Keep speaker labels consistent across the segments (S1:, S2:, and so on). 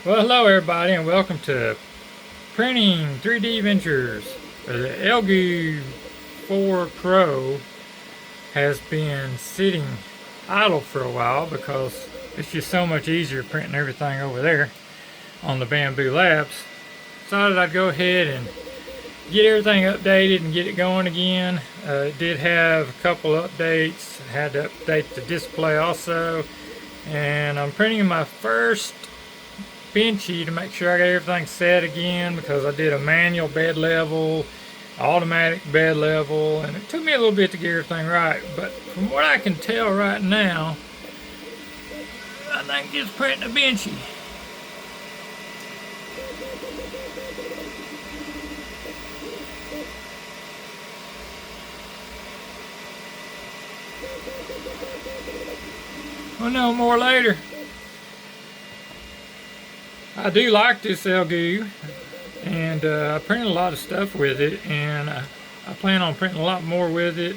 S1: Well, hello everybody, and welcome to Printing 3D Ventures. The ELEGOO 4 Pro has been sitting idle for a while because it's just so much easier printing everything over there on the Bamboo Labs. Decided I'd go ahead and get everything updated and get it going again. It did have a couple updates. I had to update the display also, and I'm printing my first Benchy to make sure I got everything set again, because I did a manual bed level, automatic bed level, and it took me a little bit to get everything right. But from what I can tell right now, I think it's printing a Benchy. We'll know more later. I do like this ELEGOO, and I printed a lot of stuff with it, and I plan on printing a lot more with it.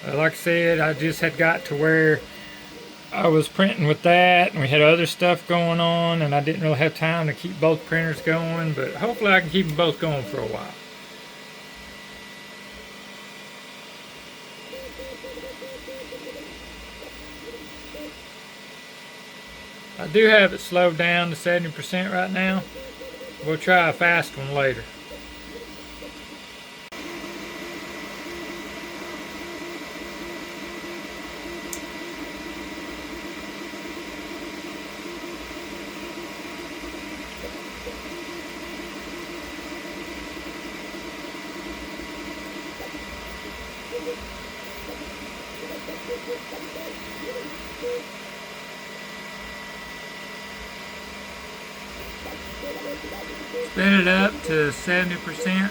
S1: Like I said, I just had got to where I was printing with that, and we had other stuff going on, and I didn't really have time to keep both printers going, but hopefully I can keep them both going for a while. I do have it slowed down to 70% right now. We'll try a fast one later. Spin it up to 70%.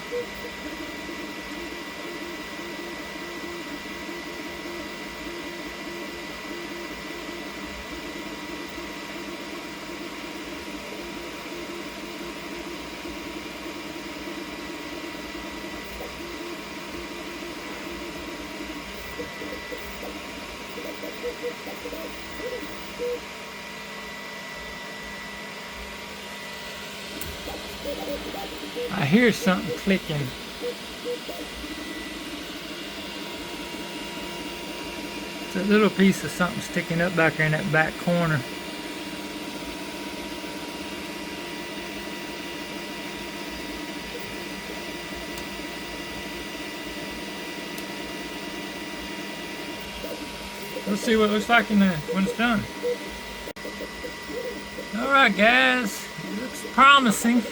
S1: I hear something clicking. It's a little piece of something sticking up back there in that back corner. Let's see what it looks like when it's done. Alright guys, it looks promising.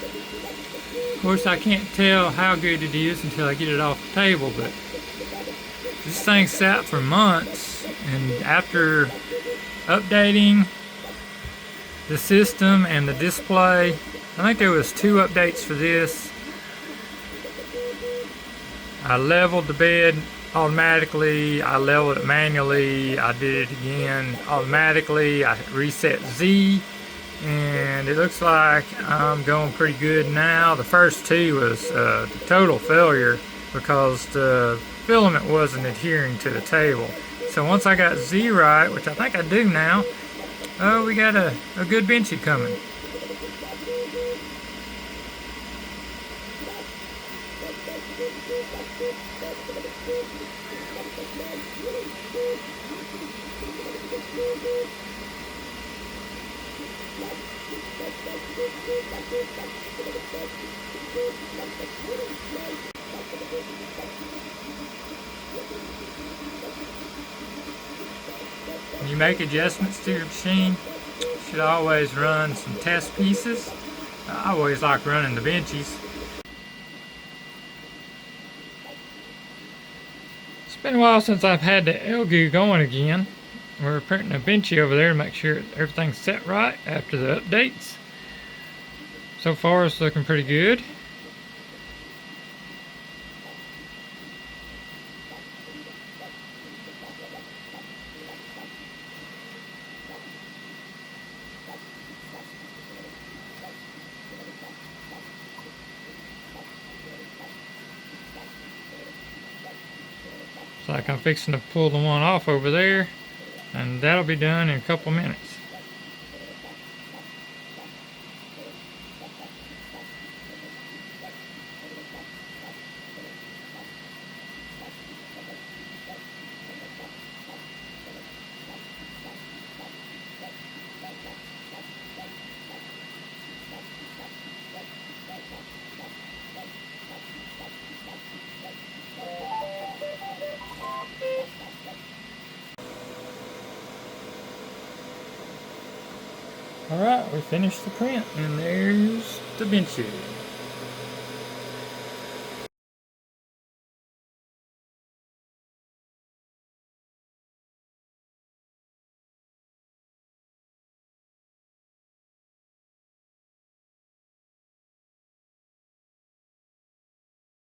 S1: Of course, I can't tell how good it is until I get it off the table, but this thing sat for months, and after updating the system and the display, I think there was 2 updates for this. I leveled the bed automatically, I leveled it manually, I did it again automatically, I reset Z, and it looks like I'm going pretty good now. The first 2 was the total failure because the filament wasn't adhering to the table. So once I got Z right, which I think I do now, we got a good Benchy coming. When you make adjustments to your machine, you should always run some test pieces. I always like running the Benchies. It's been a while since I've had the ELEGOO going again. We're printing a Benchy over there to make sure everything's set right after the updates. So far it's looking pretty good. It's like I'm fixing to pull the one off over there, and that'll be done in a couple minutes. Alright, we finished the print, and there's the Benchy.